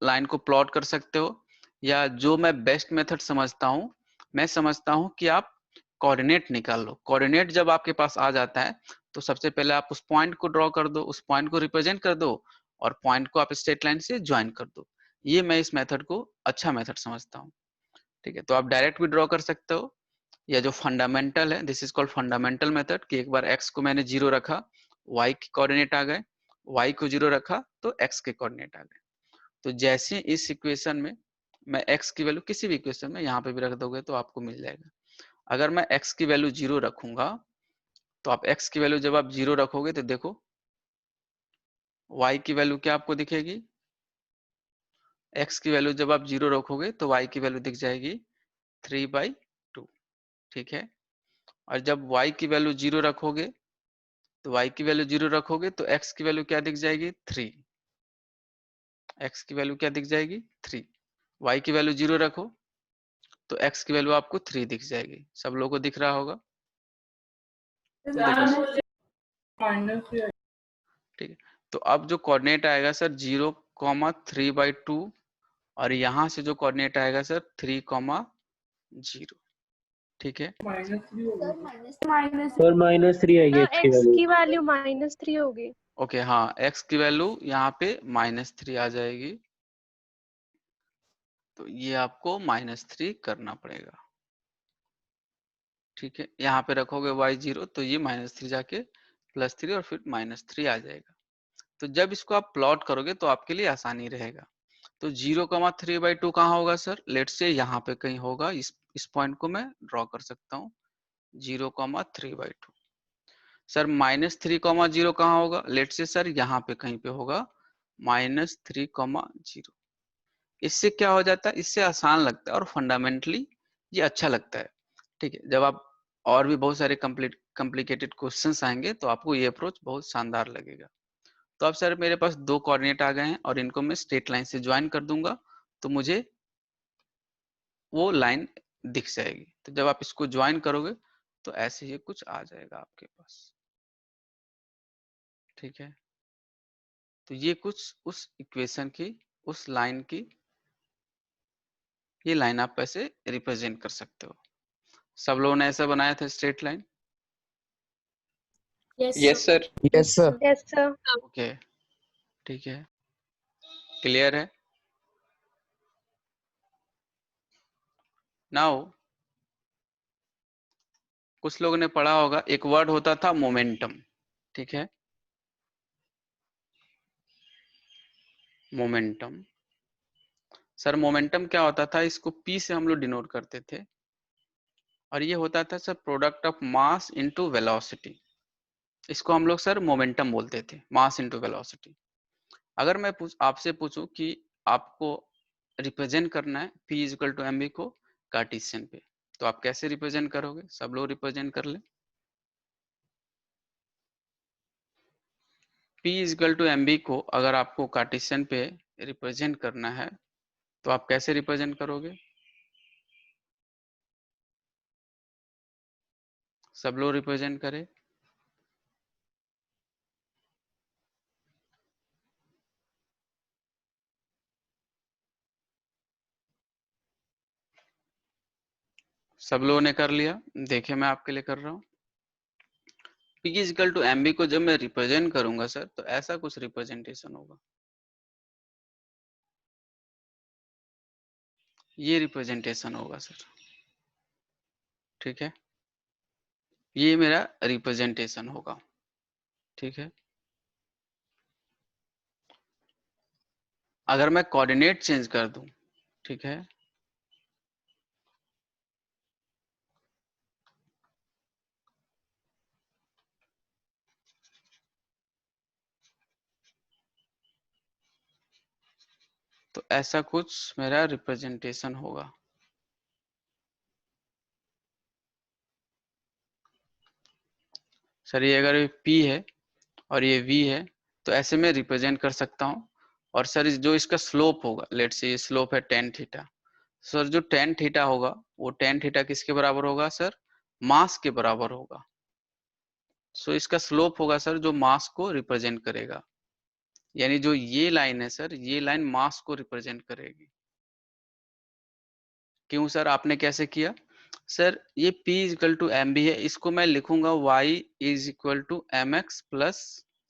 लाइन को प्लॉट कर सकते हो, या जो मैं बेस्ट मेथड समझता हूँ, मैं समझता हूँ कि आप कोऑर्डिनेट निकाल लो। कोऑर्डिनेट जब आपके पास आ जाता है तो सबसे पहले आप उस पॉइंट को ड्रॉ कर दो, उस पॉइंट को रिप्रेजेंट कर दो और पॉइंट को आप स्ट्रेट लाइन से ज्वाइन कर दो। ये मैं इस मेथड को अच्छा मेथड समझता हूँ। ठीक है, तो आप डायरेक्ट भी ड्रॉ कर सकते हो, या जो फंडामेंटल है, this is called fundamental method, कि एक बार x को मैंने 0 रखा, y के कोऑर्डिनेट आ गए, y को 0 रखा तो x के कोऑर्डिनेट आ गए। तो जैसे इस इक्वेशन में मैं x की वैल्यू किसी भी इक्वेशन में यहाँ पे भी रख दोगे तो आपको मिल जाएगा। अगर मैं x की वैल्यू 0 रखूंगा तो आप x की वैल्यू जब आप 0 रखोगे तो देखो y की वैल्यू क्या आपको दिखेगी? x की वैल्यू जब आप 0 रखोगे तो y की वैल्यू दिख जाएगी 3/2। ठीक है, और जब y की वैल्यू 0 रखोगे तो y की वैल्यू 0 रखोगे तो x की वैल्यू क्या दिख जाएगी? 3। x की वैल्यू क्या दिख जाएगी? 3। y की वैल्यू 0 रखो तो x की वैल्यू आपको 3 दिख जाएगी। सब लोगों को दिख रहा होगा? देखो -3 ठीक है, तो अब जो कोऑर्डिनेट आएगा सर 0,3/2 और यहाँ से जो कोऑर्डिनेट आएगा सर 3,0। ठीक है, -3 होगा। माइनस सर -3 आएगी x की एक्स वैल्यू। की वैल्यू -3 होगी। ओके, हाँ x की वैल्यू यहाँ पे -3 आ जाएगी, तो ये आपको -3 करना पड़ेगा। ठीक है, यहाँ पे रखोगे y 0 तो ये -3 जाके +3 और फिर -3 आ जाएगा। तो जब इसको आप प्लॉट करोगे तो आपके लिए आसानी रहेगा। तो 0,3/2 कहाँ होगा सर? लेट से यहाँ पे कहीं होगा, इस पॉइंट को मैं ड्रॉ कर सकता हूँ 0,3/2। सर -3,0 कहाँ होगा? लेट से सर यहाँ पे कहीं पे होगा -3,0। इससे क्या हो जाता है? इससे आसान लगता है और फंडामेंटली ये अच्छा लगता है। ठीक है, जब आप और भी बहुत सारे कॉम्प्लिकेटेड क्वेश्चंस आएंगे तो आपको ये अप्रोच बहुत शानदार लगेगा। तो अब सर मेरे पास 2 कोऑर्डिनेट आ गए हैं और इनको मैं स्ट्रेट लाइन से ज्वाइन कर दूंगा तो मुझे वो लाइन दिख जाएगी। तो जब आप इसको ज्वाइन करोगे तो ऐसे ही कुछ आ जाएगा आपके पास। ठीक है, तो ये कुछ उस इक्वेशन की, उस लाइन की, ये लाइन आप ऐसे रिप्रेजेंट कर सकते हो। सब लोगों ने ऐसा बनाया था straight line? Yes, sir. Yes sir. Yes sir. Okay, ठीक है, क्लियर है? नाउ कुछ लोगों ने पढ़ा होगा, एक वर्ड होता था मोमेंटम, ठीक है, मोमेंटम। सर मोमेंटम क्या होता था, इसको P से हम लोग डिनोट करते थे, और ये होता था sir product of mass into velocity. इसको हम लोग सर मोमेंटम बोलते थे, मास इनटू वेलोसिटी। अगर मैं आपसे पूछूं कि आपको रिप्रेजेंट करना है P इक्वल टू mv को कार्टेशियन पे, तो आप कैसे रिप्रेजेंट करोगे? सब लोग रिप्रेजेंट कर ले। P इक्वल टू mv को अगर आपको कार्टेशियन पे रिप्रेजेंट करना है तो आप कैसे रिप्रेजेंट करोगे? सब लोग रिप्रेजेंट करें। सब लोगों ने कर लिया? देखिए मैं आपके लिए कर रहा हूं। P इक्वल टू mv को जब मैं रिप्रेजेंट करूंगा सर, तो ऐसा कुछ रिप्रेजेंटेशन होगा, ये रिप्रेजेंटेशन होगा सर, ठीक है, ये मेरा रिप्रेजेंटेशन होगा, ठीक है। अगर मैं कोऑर्डिनेट चेंज कर दूं, ठीक है, तो ऐसा कुछ मेरा रिप्रेजेंटेशन होगा। सर ये अगर P है और ये V है तो ऐसे में रिप्रेजेंट कर सकता हूं। और सर जो इसका स्लोप होगा, लेट्स से ये स्लोप है tan थीटा, सर जो tan थीटा होगा वो tan थीटा किसके बराबर होगा सर? मास के बराबर होगा। सो इसका स्लोप होगा सर जो मास को रिप्रेजेंट करेगा, यानी जो ये लाइन है सर, ये लाइन मास को रिप्रेजेंट करेगी। क्यों सर, आपने कैसे किया? सर ये P इक्वल टू mb है, इसको मैं लिखूंगा y is equal to mx plus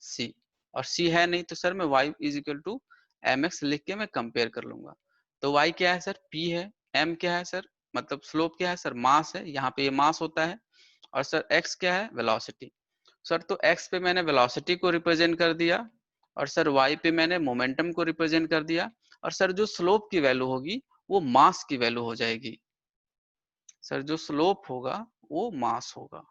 c, और c है नहीं तो सर मैं y is equal to mx लिख के मैं कंपेयर कर लूंगा। तो y क्या है सर? P है। m क्या है सर? मतलब स्लोप क्या है सर? मास है, यहाँ पे ये मास होता है। और सर x क्या है? वेलोसिटी। सर तो x पे मैंने वेलोसिटी को रिप्रेजेंट कर दिया, और सर y पे मैंने मोमेंटम को रिप्रेजेंट कर दिया, और सर जो स्लोप की वैल्यू होगी वो मास की वैल्यू हो जाएगी। सर जो स्लोप होगा वो मास होगा।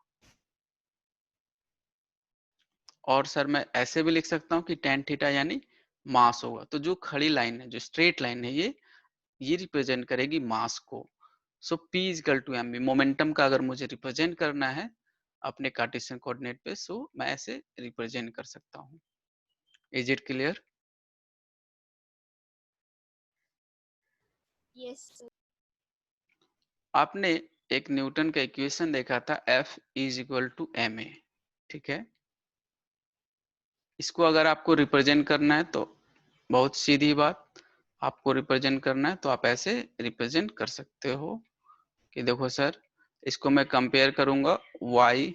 और सर मैं ऐसे भी लिख सकता हूँ कि tan थीटा यानी मास होगा। तो जो खड़ी लाइन है, जो स्ट्रेट लाइन है, ये रिप्रेजेंट करेगी मास को। So P equal to mv, momentum का अगर मुझे रिप्रेजेंट करना है अपने कार्टेशियन कोऑर्डिनेट पे, सो मैं ऐसे रिप्रेजेंट कर सकता हूँ। Is it clear? Yes sir. आपने एक न्यूटन का इक्वेशन देखा था F is equal to ma, ठीक है। इसको अगर आपको रिप्रेजेंट करना है तो बहुत सीधी बात, आपको रिप्रेजेंट करना है तो आप ऐसे रिप्रेजेंट कर सकते हो कि देखो सर, इसको मैं कंपेयर करूंगा y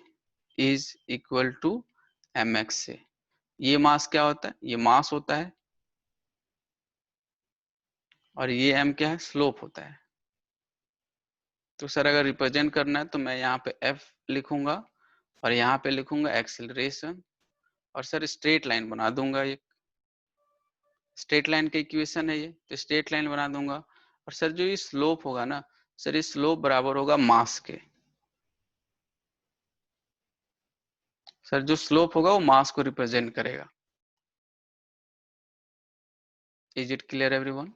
is equal to mx से। ये मास क्या होता है? ये मास होता है, और ये m क्या है? स्लोप होता है। तो सर अगर रिप्रेजेंट करना है तो मैं यहाँ पे f लिखूंगा और यहाँ पे लिखूंगा एक्सीलरेशन, और सर स्ट्रेट लाइन बना दूंगा। ये स्ट्रेट लाइन का इक्वेशन है ये, तो स्ट्रेट लाइन बना दूंगा। और सर जो ये स्लोप होगा ना सर, ये स्लोप बराबर होगा मास के। सर जो स्लोप होगा वो मास को रिप्रेजेंट करेगा। Is it clear everyone?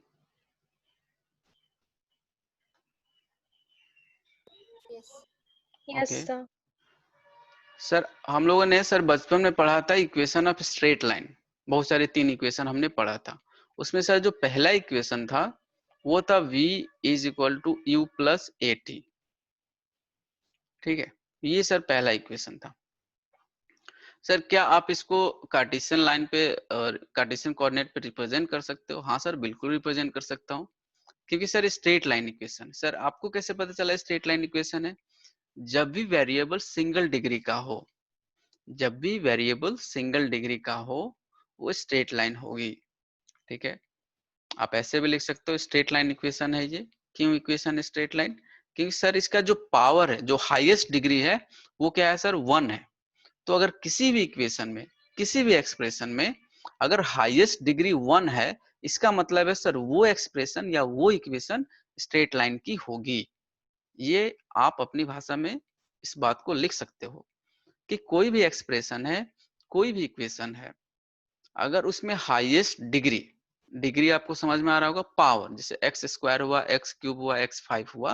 Yes okay sir. Sir, हम लोगों ने सर बचपन में पढ़ा था इक्वेशन ऑफ स्ट्रेट लाइन, बहुत सारे 3 इक्वेशन हमने पढ़ा था। उसमें सर जो पहला इक्वेशन था वो था v is equal to U plus A T, ठीक है, ये सर पहला इक्वेशन था। सर क्या आप इसको कार्टेशियन लाइन पे और कार्टेशियन कोऑर्डिनेट पे रिप्रेजेंट कर सकते हो? हाँ सर बिल्कुल रिप्रेजेंट कर सकता हूँ, क्योंकि sir straight line equation. Sir आपको कैसे पता चला स्ट्रेट लाइन इक्वेशन है? जब भी वेरिएबल सिंगल डिग्री का हो, जब भी वेरिएबल सिंगल डिग्री का हो वो स्ट्रेट लाइन होगी, ठीक है। आप ऐसे भी लिख सकते हो स्ट्रेट लाइन इक्वेशन है ये। क्यों इक्वेशन स्ट्रेट लाइन? क्योंकि सर इसका जो पावर है, जो हाईएस्ट डिग्री है, वो क्या है सर? 1 है। तो अगर किसी भी इक्वेशन में, किसी भी एक्सप्रेशन में अगर हाईएस्ट डिग्री 1 है, इसका मतलब है सर वो एक्सप्रेशन या वो इक्वेशन स्ट्रेट लाइन की होगी। ये आप अपनी भाषा में इस बात को लिख सकते हो कि कोई भी एक्सप्रेशन है, कोई भी इक्वेशन है, अगर उसमें हाईएस्ट डिग्री आपको समझ में आ रहा होगा, पावर, जैसे एक्स स्क्वायर हुआ, एक्स क्यूब हुआ, x5 हुआ,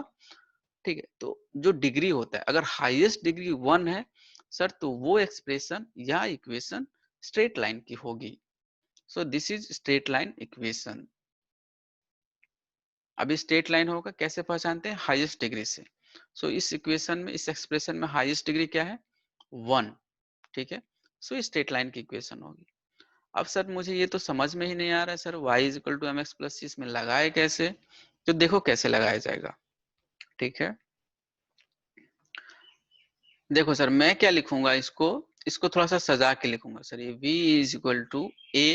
ठीक है। तो जो डिग्री होता है, अगर हाईएस्ट डिग्री 1 है सर, तो वो एक्सप्रेशन या इक्वेशन स्ट्रेट लाइन की होगी। So this is straight line equation. अभी स्ट्रेट लाइन होगा कैसे पहचानते हैं? हाईएस्ट डिग्री से। सो इस इक्वेशन में, इस एक्सप्रेशन में हाईएस्ट डिग्री क्या है? 1, ठीक है। सो स्ट्रेट लाइन की इक्वेशन होगी। अब सर मुझे ये तो समझ में ही नहीं आ रहा है sir, y equal to mx plus c इसमें लगाए कैसे? तो देखो कैसे लगाया जाएगा, ठीक है। देखो सर, मैं क्या लिखूंगा, इसको थोड़ा सा सजा के लिखूंगा सर। ये v is equal to a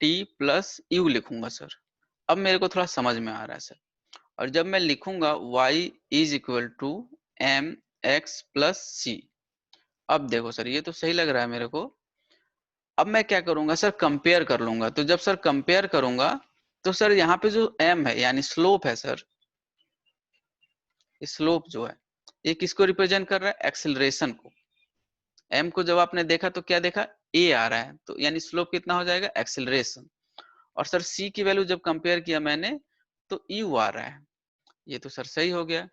t plus u लिखूंगा सर। अब मेरे को थोड़ा समझ में आ रहा है सर। और जब मैं लिखूंगा y is equal to m x plus c, अब देखो सर ये तो सही लग रहा है मेरे को। अब मैं क्या करूंगा सर? कंपेयर कर लूंगा। तो जब सर कंपेयर करूंगा तो सर यहाँ पे जो m है यानी स्लोप है सर, स्लोप जो है ये किसको रिप्रेजेंट कर रहा है? एक्सेलरेशन को। m को जब आपने देखा तो क्या देखा? a आ रहा है, तो यानी स्लोप कितना हो जाएगा? एक्सेलरेशन। और सर c की वैल्यू जब कंपेयर किया मैंने तो u आ रहा है। ये तो सर सही हो गया।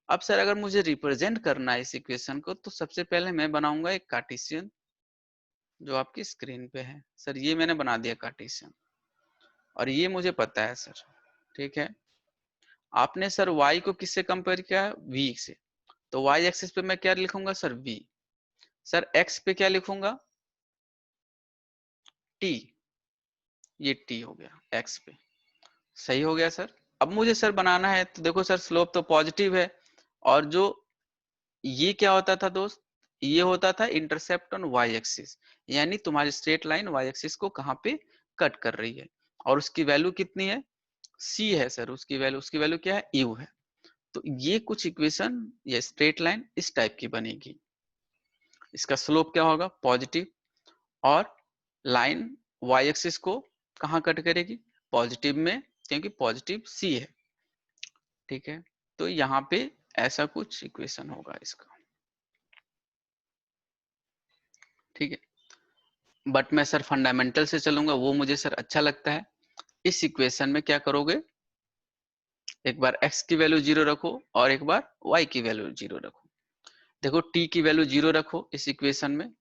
अब सर अगर मुझे रिप्रेजेंट करना है इस इक्वेशन को, तो सबसे पहले मैं बनाऊंगा एक कार्टेशियन, जो आपकी स्क्रीन पे है सर। ये मैंने बना दिया कार्टेशियन, और ये मुझे पता है सर, ठीक है। आपने सर y को किससे कंपेयर किया? v से। तो y एक्सिस पे मैं क्या लिखूंगा सर? v। सर x पे क्या लिखूंगा? t। ये t हो गया x पे। सही हो गया सर। अब मुझे सर बनाना है, तो देखो सर स्लोप तो पॉजिटिव है, और जो ये क्या होता था दोस्त? ये होता था इंटरसेप्ट ऑन y एक्सिस, यानी तुम्हारी स्ट्रेट लाइन y एक्सिस को कहाँ पे कट कर रही है, और उसकी वैल्यू कितनी है? c है सर। उसकी वैल्यू क्या है? u है। तो ये कुछ इक्वेशन या स्ट्रेट लाइन इस टाइप की बनेगी। इसका स्लोप क्या होगा? पॉजिटिव, और लाइन y एक्सिस को कहाँ कट करेगी? पॉजिटिव में, क्योंकि पॉजिटिव c है, ठीक है। तो यहाँ पे ऐसा कुछ इक्वेशन होगा इसका, ठीक है। बट मैं सर फंडामेंटल से चलूंगा, वो मुझे सर अच्छा लगता है। इस इक्वेशन में क्या करोगे? एक बार x की वैल्यू 0 रखो और एक बार y की वैल्यू 0 रखो। देखो t की वैल्यू 0 रखो इस इक्वेशन में,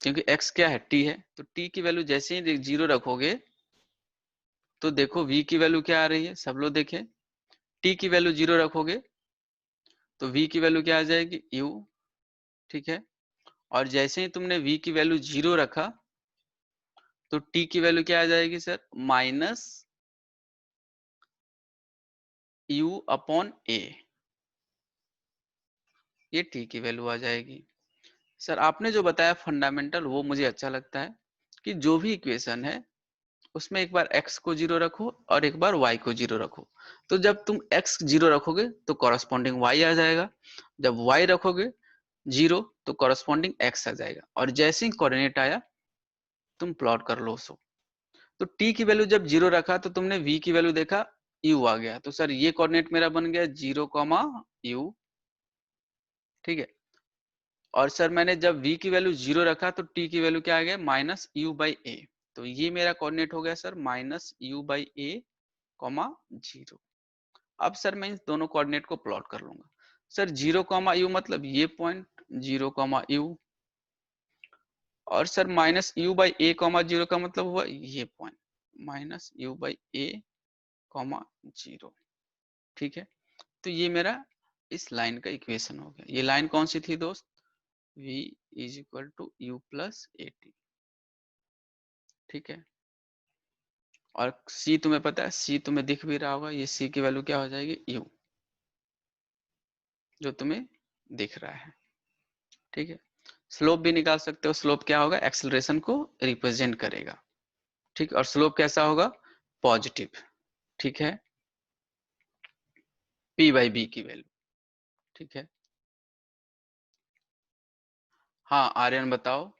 क्योंकि x क्या है? t है। तो t की वैल्यू जैसे ही 0 रखोगे तो देखो v की वैल्यू क्या आ रही है, सब लोग देखें। t की वैल्यू 0 रखोगे तो v की वैल्यू क्या आ जाएगी? u, ठीक है। और जैसे ही तुमने v की वैल्यू 0 रखा तो t की वैल्यू क्या आ जाएगी sir? Minus u upon a। ये t की वैल्यू आ जाएगी। सर आपने जो बताया फंडामेंटल, वो मुझे अच्छा लगता है कि जो भी इक्वेशन है उसमें एक बार x को 0 रखो और एक बार y को 0 रखो। तो जब तुम x 0 रखोगे तो कॉरस्पॉन्डिंग y आ जाएगा, जब y रखोगे 0 तो कॉरस्पॉन्डिंग x आ जाएगा, और जैसे ही कोऑर्डिनेट आया तुम प्लॉट कर लो उसको। तो t की वैल्यू जब 0 रखा तो तुमने v की वैल्यू देखा, u आ गया। तो सर ये कोऑर्डिनेट मेरा बन गया 0, u, ठीक है। और सर मैंने जब v की वैल्यू 0 रखा तो t की वैल्यू क्या आ गया? माइनस u बाई ए। तो ये मेरा कोऑर्डिनेट हो गया सर माइनस u बाई ए, 0। अब सर मैं इन दोनों कोऑर्डिनेट को प्लॉट कर लूंगा। सर 0, u मतलब ये पॉइंट 0, u, और सर माइनस u बाई ए, 0 का मतलब हुआ ये पॉइंट माइनस u बाई ए, 0, ठीक है। तो ये मेरा इस लाइन का इक्वेशन हो गया। ये लाइन कौन सी थी दोस्त? v is equal to u plus A T, ठीक है। और c तुम्हें पता है, c तुम्हें दिख भी रहा होगा, ये c की वैल्यू क्या हो जाएगी? u, जो तुम्हें दिख रहा है, ठीक है। स्लोप भी निकाल सकते हो। स्लोप क्या होगा? एक्सेलरेशन को रिप्रेजेंट करेगा, ठीक। और स्लोप कैसा होगा? पॉजिटिव, ठीक है। P बाई बी की वैल्यू। ठीक है, हाँ आर्यन बताओ।